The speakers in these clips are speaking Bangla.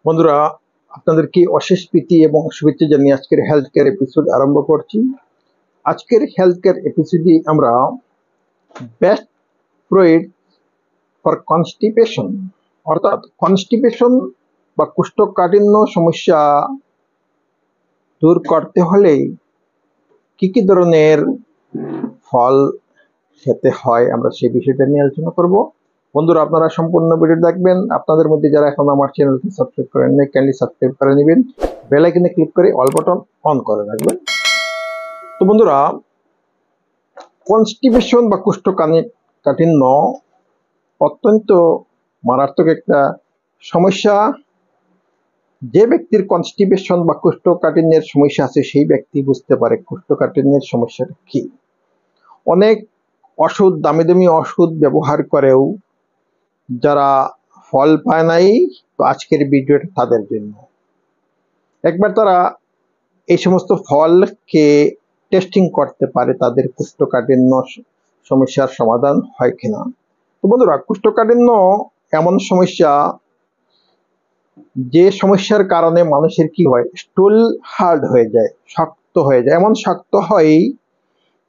বন্ধুরা, আপনাদেরকে অশেষ প্রীতি এবং শুভেচ্ছা জানিয়ে আজকের হেলথ কেয়ার এপিসোড আরম্ভ করছি। আজকের হেলথ কেয়ার এপিসোডে আমরা বেস্ট ফ্রুইট ফর কনস্টিপেশন অর্থাৎ কনস্টিপেশন বা কোষ্ঠকাঠিন্য সমস্যা দূর করতে হলে কি কি ধরনের ফল খেতে হয় আমরা সেই বিষয়টা নিয়ে আলোচনা করব। বন্ধুরা, আপনারা সম্পূর্ণ ভিডিও দেখবেন। আপনাদের মধ্যে যারা এখন আমার চ্যানেলকে সাবস্ক্রাইব করেন নাই, কাইন্ডলি সাবস্ক্রাইব করে নেবেন, বেল আইকনে ক্লিক করে অল বাটন অন করে রাখবেন। তো বন্ধুরা, কনস্টিপেশন বা কোষ্ঠকাঠিন্য অত্যন্ত মারাত্মক একটা সমস্যা। যে ব্যক্তির কনস্টিপেশন বা কোষ্ঠকাঠিন্যের সমস্যা আছে সেই ব্যক্তি বুঝতে পারে কোষ্ঠকাঠিন্যের সমস্যাটা কি। অনেক ওষুধ, দামি দামি ওষুধ ব্যবহার করেও যারা ফল পায় নাই, তো আজকের ভিডিওটা তাদের জন্য। একবার তারা এই সমস্ত ফলকে টেস্টিং করতে পারে তাদের কোষ্ঠকাঠিন্য সমস্যার সমাধান হয় কিনা। তো বন্ধুরা, কোষ্ঠকাঠিন্য এমন সমস্যা যে সমস্যার কারণে মানুষের কি হয়, স্টুল হার্ড হয়ে যায়, শক্ত হয়ে যায়। এমন শক্ত হয়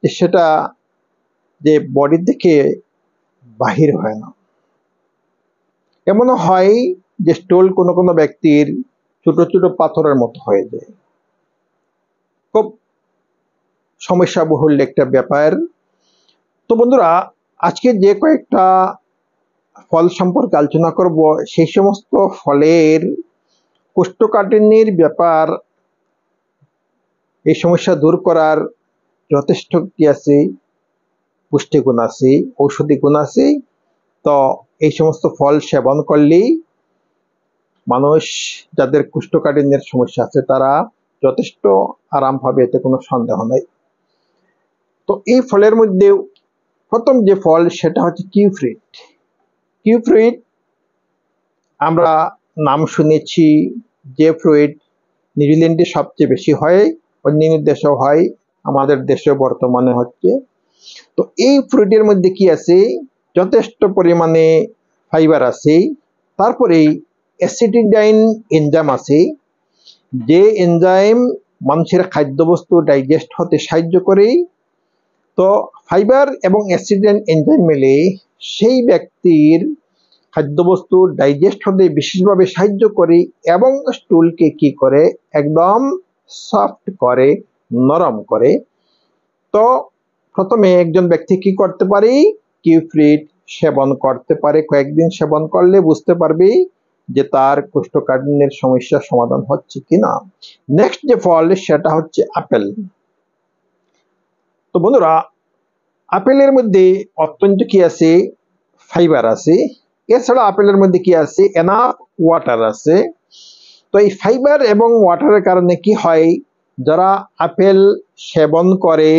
যে সেটা যে বডি থেকে বাহির হয় না। এমনও হয় যে স্টুল কোনো কোনো ব্যক্তির ছোট ছোট পাথরের মতো হয়ে যায়। খুব সমস্যাবহুল একটা ব্যাপার। তো বন্ধুরা, আজকে যে কয়েকটা ফল সম্পর্কে আলোচনা করব, সেই সমস্ত ফলের কোষ্ঠকাঠিন্যের ব্যাপার, এই সমস্যা দূর করার যথেষ্ট কি আছে, পুষ্টিগুণ আছে, ঔষধি গুণ আছে। তো এই সমস্ত ফল সেবন করলেই মানুষ যাদের কোষ্ঠকাঠিন্যের সমস্যা আছে তারা যথেষ্ট আরাম পাবে, এতে কোনো সন্দেহ নাই। তো এই ফলের মধ্যে প্রথম যে ফল সেটা হচ্ছে কিউফ্রুট। কিউফ্রুট আমরা নাম শুনেছি, যে ফ্রুইট নিউজিল্যান্ডে সবচেয়ে বেশি হয়, অন্যান্য দেশেও হয়, আমাদের দেশেও বর্তমানে হচ্ছে। তো এই ফ্রুইটের মধ্যে কি আছে, যথেষ্ট পরিমাণে ফাইবার আছে, তারপরে অ্যাসিডিডাইন এনজাইম আছে, যে এনজাইম মানুষের খাদ্যবস্তু ডাইজেস্ট হতে সাহায্য করে। তো ফাইবার এবং অ্যাসিডাইন এনজাইম মিলে সেই ব্যক্তির খাদ্যবস্তু ডাইজেস্ট হতে বিশেষভাবে সাহায্য করে এবং স্টুলকে কি করে, একদম সফট করে, নরম করে। তো প্রথমে একজন ব্যক্তি কি করতে পারে, কিউফ্রুট সেবন করতে পারে। কয়েকদিন সেবন করলে বুঝতে পারবে যে তার কোষ্ঠকাঠিন্যের সমস্যার সমাধান হচ্ছে কিনা। নেক্সট যে ফল সেটা হচ্ছে আপেল। তো বন্ধুরা, আপেলের মধ্যে অত্যন্ত কি আছে, ফাইবার আছে। এছাড়া আপেলের মধ্যে কি আছে, এনাফ ওয়াটার আছে। তো এই ফাইবার এবং ওয়াটারের কারণে কি হয়, যারা আপেল সেবন করে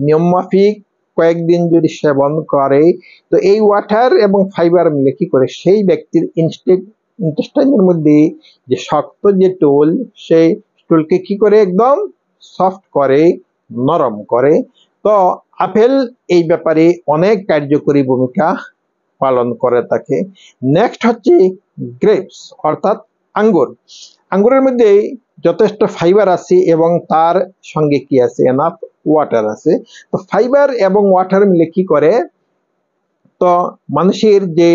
নিয়মমাফিক কয়েকদিন যদি সেবন করে, তো এই ওয়াটার এবং ফাইবার মিলে কি করে, সেই ব্যক্তির ইন্টেস্টাইনের মধ্যে যে শক্ত যে টুল, সেই টুলকে কি করে একদম সফট করে, নরম করে। তো আপেল এই ব্যাপারে অনেক কার্যকরী ভূমিকা পালন করে থাকে। নেক্সট হচ্ছে গ্রেপস অর্থাৎ আঙ্গুর। আঙ্গুরের মধ্যে যথেষ্ট ফাইবার আছে এবং তার সঙ্গে কি আছে, এনাফ ওয়াটার আছে। তো ফাইবার এবং ওয়াটার মিলে কি করে, তো মানুষের যে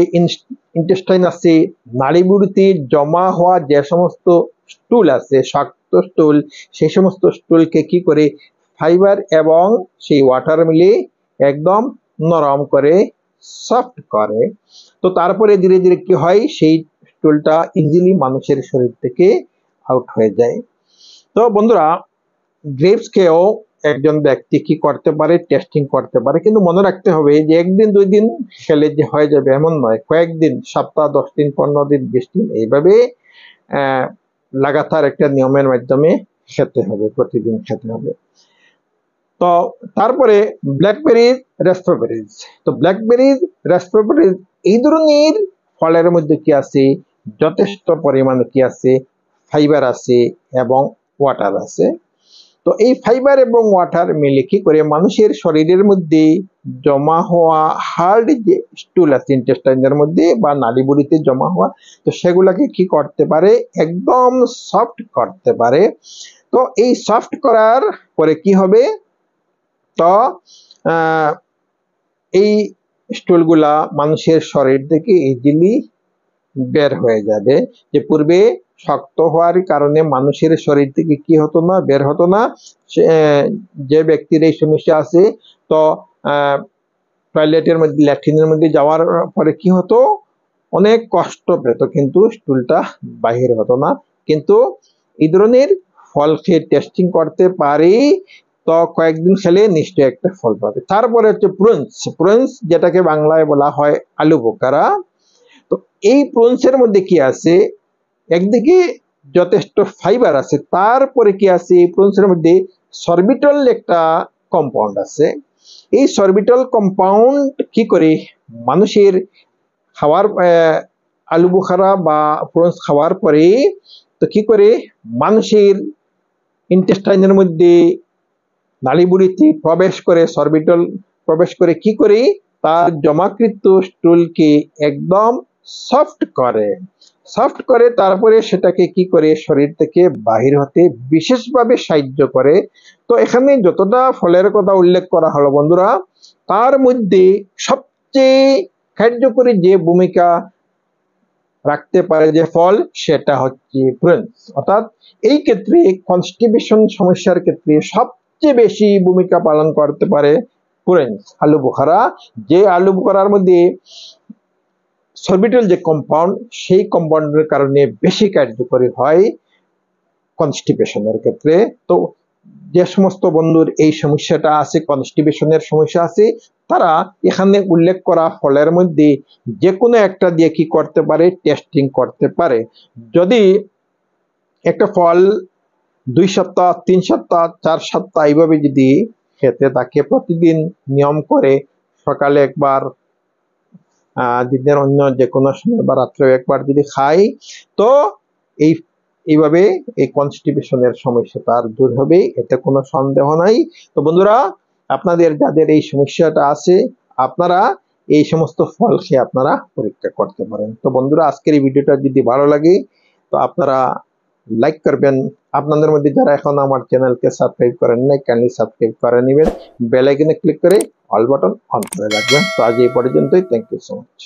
ইন্টেস্টাইন আছে, নাড়িভুড়িতে জমা হওয়া যে সমস্ত স্টুল আছে, শক্ত স্টুল, সেই সমস্ত স্টুলকে কি করে, ফাইবার এবং সেই ওয়াটার মিলে একদম নরম করে, সফট করে। তো তারপরে ধীরে ধীরে কি হয়, সেই স্টুলটা ইজিলি মানুষের শরীর থেকে আউট হয়ে যায়। তো বন্ধুরা, গ্রেপস খেয়েও একজন ব্যক্তি কি করতে পারে, টেস্টিং করতে পারে। কিন্তু মনে রাখতে হবে যে একদিন দুই দিন খেলে যে হয়ে যাবে এমন নয়, কয়েকদিন, সপ্তাহ, 10 দিন, 15 দিন, 20 দিন এইভাবে লাগাতার একটা নিয়মের মাধ্যমে খেতে হবে, প্রতিদিন খেতে হবে। তো তারপরে ব্ল্যাকবেরিজ, রাস্পবেরিজ। তো ব্ল্যাকবেরিজ, রাস্পবেরিজ এই ধরনের ফলের মধ্যে কি আছে, যথেষ্ট পরিমাণে কি আছে, ফাইবার আছে এবং ওয়াটার আছে। তো তো এই ফাইবার এবং ওয়াটার মিলে কি করে মানুষের শরীরের মধ্যে জমা হওয়া হার্ড যে স্টুল আছে ইন্টেস্টাইনের মধ্যে বা নালীবুড়িতে জমা হওয়া, তো সেগুলাকে কি করতে পারে, একদম সফট করতে পারে। তো এই সফট করার পরে কি হবে, তো এই স্টুলগুলা মানুষের শরীর থেকে ইজিলি বের হয়ে যাবে। যে পূর্বে শক্ত হওয়ার কারণে মানুষের শরীর থেকে কি হতো না, বের হতো না। যে ব্যক্তির এই সমস্যা আছে, তো টয়লেটের মধ্যে ল্যাট্রিনের মধ্যে যাওয়ার পরে কি হতো, অনেক কষ্ট পেত, কিন্তু স্টুলটা বাহির হতো না। কিন্তু এই ধরনের ফল খেয়ে টেস্টিং করতে পারি, তো কয়েকদিন খেলে নিশ্চয়ই একটা ফল পাবে। তারপরে হচ্ছে প্রুনস, প্রুনস যেটাকে বাংলায় বলা হয় আলু বোখারা। তো এই প্রুনসের মধ্যে কি আছে, একদিকে যথেষ্ট ফাইবার আছে, তারপরে কি আছে, এই প্রুনসের মধ্যে সরবিটল একটা কম্পাউন্ড আছে। এই সরবিটল কম্পাউন্ড কি করে মানুষের খাওয়ার আলু বোখারা বা প্রুনস খাওয়ার পরে তো কি করে মানুষের ইন্টেস্টাইনের মধ্যে নালীবুড়িতে প্রবেশ করে, সরবিটল প্রবেশ করে কি করে তার জমাকৃত স্টুলকে একদম সফট করে, সফট করে তারপরে সেটাকে কি করে শরীর থেকে বাহির হতে বিশেষভাবে সাহায্য করে। তো এখানে যতটা ফলের কথা উল্লেখ করা হলো বন্ধুরা, তার মধ্যে সবচেয়ে কার্যকরী যে ভূমিকা রাখতে পারে যে ফল, সেটা হচ্ছে প্রুনস। অর্থাৎ এই ক্ষেত্রে কনস্টিপেশন সমস্যার ক্ষেত্রে সবচেয়ে বেশি ভূমিকা পালন করতে পারে প্রুনস, আলু বোখারা। যে আলু বোখারার মধ্যে সরবিটল যে কম্পাউন্ড, সেই কম্পাউন্ডের কারণে বেশি কার্যকরী হয় কনস্টিপেশনের ক্ষেত্রে। তো যে সমস্ত বন্ধুর এই সমস্যাটা আছে, কনস্টিপেশনের সমস্যা আছে, তারা এখানে উল্লেখ করা ফলের মধ্যে যে কোনো একটা দিয়ে কি করতে পারে, টেস্টিং করতে পারে। যদি একটা ফল 2 সপ্তাহ, 3 সপ্তাহ, 4 সপ্তাহ এইভাবে যদি খেতে থাকে, প্রতিদিন নিয়ম করে সকালে একবার, দিনের অন্য যে কোনো সময় বা রাত্রে একবার যদি খাই, তো এইভাবে এই কনস্টিপেশনের সমস্যা তার দূর হবে, এতে কোনো সন্দেহ নাই। তো বন্ধুরা, আপনাদের যাদের এই সমস্যাটা আছে, আপনারা এই সমস্ত ফল খেয়ে আপনারা পরীক্ষা করতে পারেন। তো বন্ধুরা, আজকের এই ভিডিওটা যদি ভালো লাগে তো আপনারা লাইক করবেন। আপনাদের মধ্যে যারা এখন আমার চ্যানেলকে সাবস্ক্রাইব করেন নাই, কাইন্ডলি সাবস্ক্রাইব করে নেবেন, বেল আইকনে ক্লিক করে অল বাটন অন করে রাখবেন। তো আজ এই পর্যন্তই, থ্যাংক ইউ সো মাচ।